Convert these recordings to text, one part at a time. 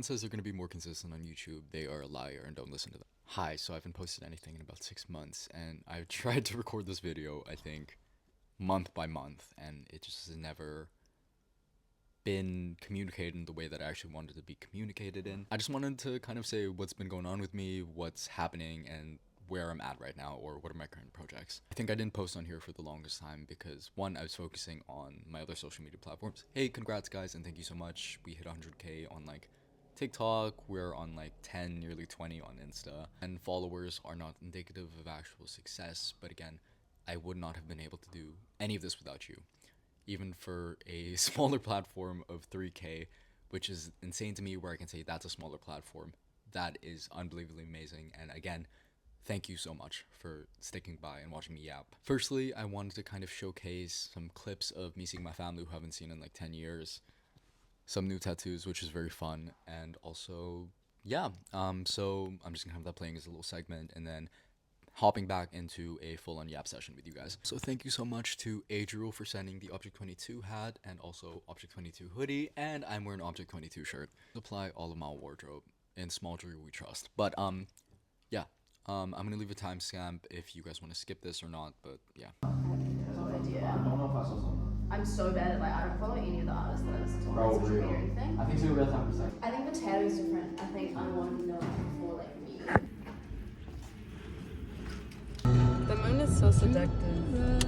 someone says they're going to be more consistent on YouTube, they are a liar and don't listen to them. Hi, so I haven't posted anything in about 6 months, and I've tried to record this video, I think, month by month, and it just has never been communicated in the way that I actually wanted to be communicated in. I just wanted to kind of say what's been going on with me, what's happening, and where I'm at right now, or what are my current projects. I think I didn't post on here for the longest time because, one, I was focusing on my other social media platforms. Hey, congrats guys, and thank you so much. We hit 100K on like TikTok, we're on like 10, nearly 20 on Insta, and followers are not indicative of actual success, but again, I would not have been able to do any of this without you. Even for a smaller platform of 3K, which is insane to me, where I can say that's a smaller platform, that is unbelievably amazing. And again, thank you so much for sticking by and watching me yap. Firstly, I wanted to kind of showcase some clips of me seeing my family who I haven't seen in like 10 years. Some new tattoos, which is very fun. And also, yeah, so I'm just gonna have that playing as a little segment and then hopping back into a full-on yap session with you guys. So thank you so much to Adriel for sending the Object 22 hat and also Object 22 hoodie, and I'm wearing Object 22 shirt. Apply all of my wardrobe. In small jewelry we trust. But yeah. I'm gonna leave a timestamp if you guys want to skip this or not, but yeah. No idea. I don't know if I saw something. I'm so bad at like I don't follow any of the artists that I listen to on social media or anything. I think so about 10%. I think the tattoo is different. I think I want to know before like me. The moon is so seductive.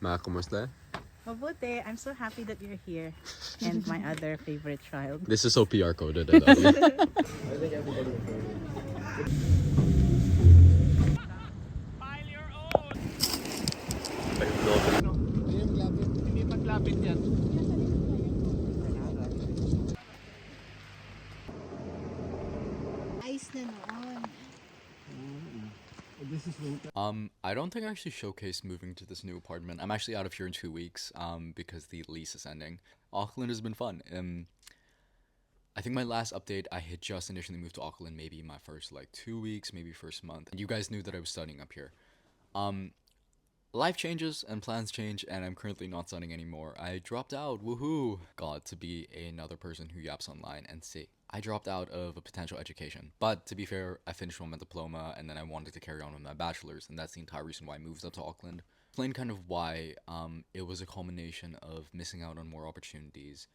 Ma, kumusta? Mabuti. I'm so happy that you're here. And my other favorite child. This is so PR coded. I think everybody will tell you. Hindi paglapit yan. Ice na noon. This is winter. I don't think I actually showcased moving to this new apartment. I'm actually out of here in 2 weeks, because the lease is ending. Auckland has been fun. I think my last update, I had just initially moved to Auckland, maybe my first like 2 weeks, maybe first month. And you guys knew that I was studying up here. Life changes and plans change, and I'm currently not studying anymore. I dropped out, woohoo! God, to be another person who yaps online and say, I dropped out of a potential education. But to be fair, I finished my diploma, and then I wanted to carry on with my bachelor's, and that's the entire reason why I moved up to Auckland. Explain kind of why it was a culmination of missing out on more opportunities,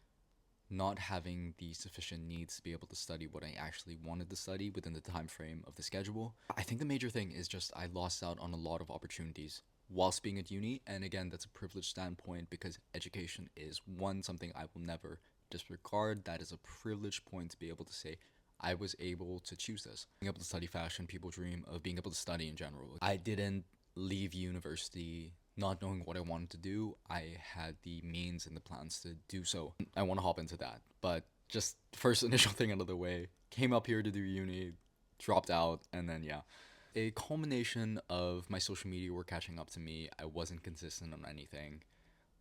not having the sufficient needs to be able to study what I actually wanted to study within the time frame of the schedule. I think the major thing is just I lost out on a lot of opportunities whilst being at uni, and again, that's a privileged standpoint because education is something I will never disregard. That is a privileged point to be able to say I was able to choose this. Being able to study fashion, people dream of being able to study in general. I didn't leave university not knowing what I wanted to do. I had the means and the plans to do so. I want to hop into that, but just first initial thing out of the way, came up here to do uni, dropped out, and then yeah. A culmination of my social media were catching up to me. I wasn't consistent on anything.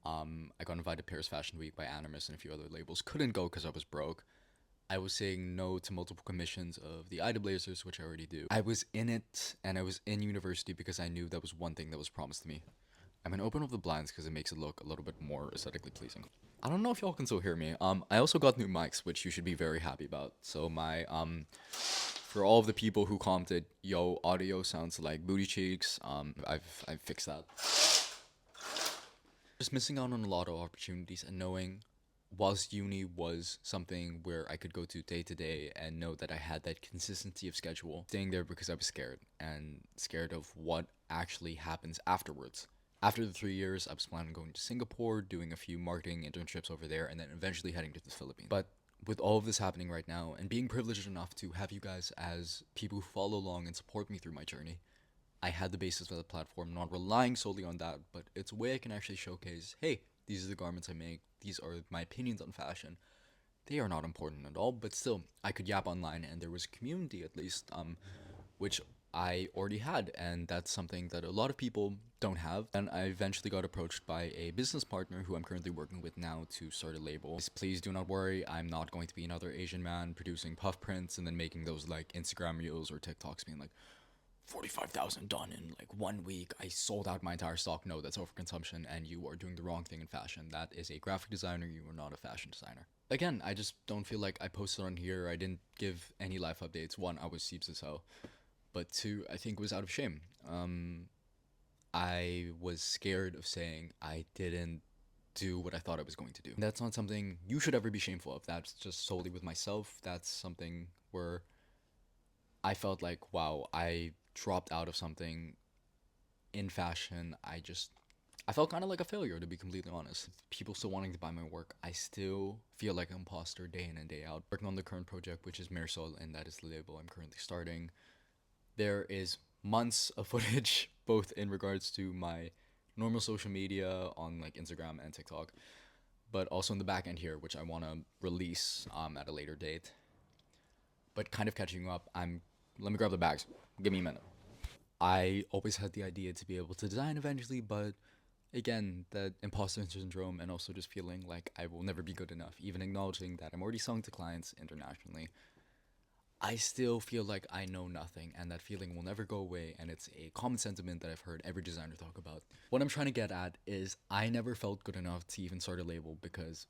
I got invited to Paris Fashion Week by Animus and a few other labels. Couldn't go because I was broke. I was saying no to multiple commissions of the Ida Blazers, which I already do. I was in it, and I was in university because I knew that was one thing that was promised to me. I'm gonna open up the blinds because it makes it look a little bit more aesthetically pleasing. I don't know if y'all can still hear me. I also got new mics, which you should be very happy about. So my for all of the people who commented, yo, audio sounds like booty cheeks, I've fixed that. Just missing out on a lot of opportunities and knowing whilst uni was something where I could go to day to day and know that I had that consistency of schedule, staying there because I was scared and scared of what actually happens afterwards. After the 3 years, I was planning on going to Singapore, doing a few marketing internships over there, and then eventually heading to the Philippines. But with all of this happening right now, and being privileged enough to have you guys as people who follow along and support me through my journey, I had the basis of the platform, not relying solely on that, but it's a way I can actually showcase, hey, these are the garments I make, these are my opinions on fashion. They are not important at all, but still, I could yap online, and there was a community at least, which I already had, and that's something that a lot of people don't have. And I eventually got approached by a business partner who I'm currently working with now to start a label. Please do not worry, I'm not going to be another Asian man producing puff prints and then making those like Instagram reels or TikToks being like 45,000 done in like 1 week. I sold out my entire stock. No, that's overconsumption, and you are doing the wrong thing in fashion. That is a graphic designer, you are not a fashion designer. Again, I just don't feel like I posted on here. I didn't give any life updates. One, I was seeps as hell. But two, I think it was out of shame. I was scared of saying I didn't do what I thought I was going to do. That's not something you should ever be shameful of. That's just solely with myself. That's something where I felt like, wow, I dropped out of something in fashion. I felt kind of like a failure, to be completely honest. People still wanting to buy my work, I still feel like an imposter day in and day out. Working on the current project, which is Marisol, and that is the label I'm currently starting. There is months of footage, both in regards to my normal social media on like Instagram and TikTok, but also in the back end here, which I want to release at a later date. But kind of catching up, let me grab the bags. Give me a minute. I always had the idea to be able to design eventually, but again, that imposter syndrome and also just feeling like I will never be good enough, even acknowledging that I'm already selling to clients internationally. I still feel like I know nothing, and that feeling will never go away, and it's a common sentiment that I've heard every designer talk about. What I'm trying to get at is I never felt good enough to even start a label because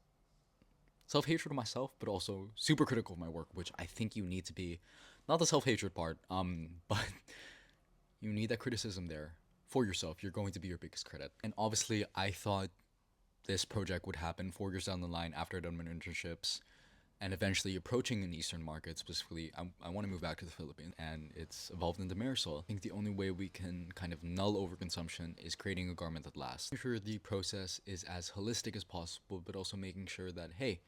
self-hatred of myself, but also super critical of my work, which I think you need to be. Not the self-hatred part, but you need that criticism there for yourself. You're going to be your biggest critic. And obviously, I thought this project would happen 4 years down the line after I'd done my internships and eventually approaching an Eastern market. Specifically, I want to move back to the Philippines, and it's evolved into Marisol. I think the only way we can kind of null overconsumption is creating a garment that lasts. Making sure the process is as holistic as possible, but also making sure that, hey,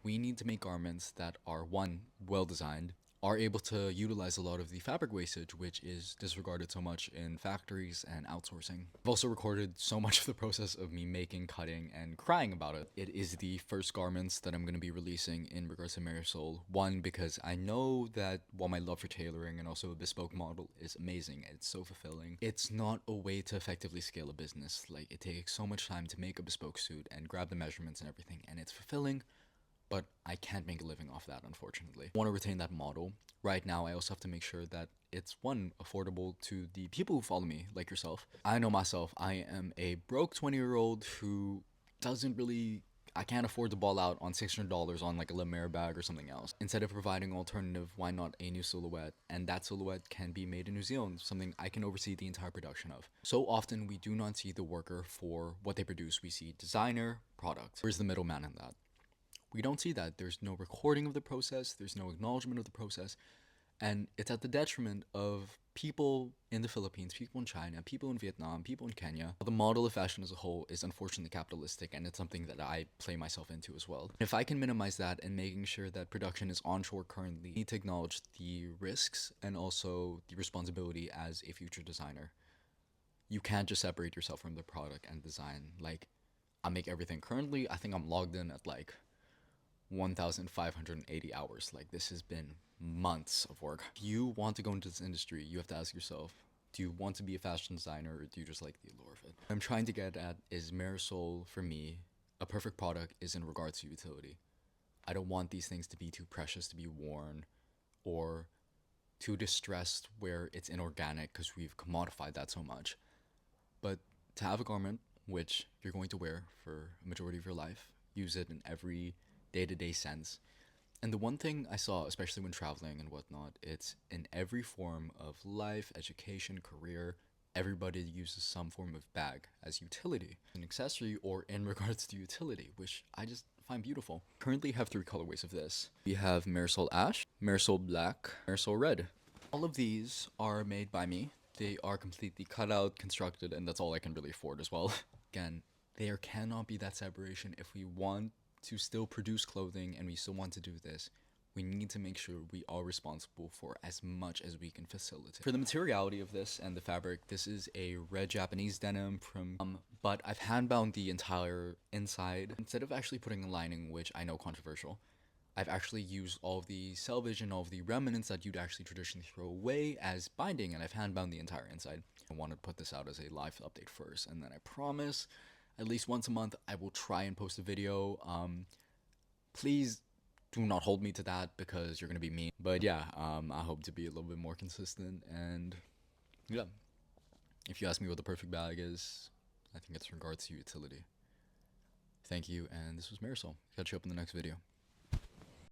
we need to make garments that are, one, well designed, are able to utilize a lot of the fabric wastage, which is disregarded so much in factories and outsourcing. I've also recorded so much of the process of me making, cutting, and crying about it. It is the first garments that I'm going to be releasing in regards to Marisol. One, because I know that while my love for tailoring and also a bespoke model is amazing, it's so fulfilling, it's not a way to effectively scale a business. Like, it takes so much time to make a bespoke suit and grab the measurements and everything, and it's fulfilling, but I can't make a living off that, unfortunately. I want to retain that model. Right now, I also have to make sure that it's, one, affordable to the people who follow me, like yourself. I know myself, I am a broke 20-year-old who I can't afford to ball out on $600 on like a Le Mer bag or something else. Instead of providing an alternative, why not a new silhouette? And that silhouette can be made in New Zealand, something I can oversee the entire production of. So often, we do not see the worker for what they produce. We see designer, product. Where's the middleman in that? We don't see that. There's no recording of the process, there's no acknowledgement of the process, and it's at the detriment of people in the Philippines, people in China, people in Vietnam, people in Kenya. The model of fashion as a whole is unfortunately capitalistic, and it's something that I play myself into as well. If I can minimize that and making sure that production is onshore currently, I need to acknowledge the risks and also the responsibility as a future designer. You can't just separate yourself from the product and design. Like, I make everything currently. I think I'm logged in at like 1,580 hours. Like, this has been months of work. If you want to go into this industry, you have to ask yourself, do you want to be a fashion designer, or do you just like the allure of it? What I'm trying to get at is Marisol, for me, a perfect product is in regards to utility. I don't want these things to be too precious to be worn or too distressed where it's inorganic because we've commodified that so much. But to have a garment which you're going to wear for a majority of your life, use it in every day-to-day sense. And the one thing I saw, especially when traveling and whatnot, it's in every form of life, education, career, everybody uses some form of bag as utility, an accessory, or in regards to utility, which I just find beautiful. Currently have 3 colorways of this. We have Marisol Ash, Marisol Black, Marisol Red. All of these are made by me. They are completely cut out, constructed, and that's all I can really afford as well. Again, there cannot be that separation. If we want to still produce clothing and we still want to do this, we need to make sure we are responsible for as much as we can facilitate. For the materiality of this and the fabric, this is a red Japanese denim from, but I've hand-bound the entire inside. Instead of actually putting a lining, which I know controversial, I've actually used all of the selvage and all of the remnants that you'd actually traditionally throw away as binding, and I've hand-bound the entire inside. I wanted to put this out as a live update first, and then I promise at least once a month I will try and post a video. Please do not hold me to that because you're gonna be mean. But yeah, I hope to be a little bit more consistent, and yeah. If you ask me what the perfect bag is, I think it's regards to utility. Thank you, and this was Marisol. Catch you up in the next video.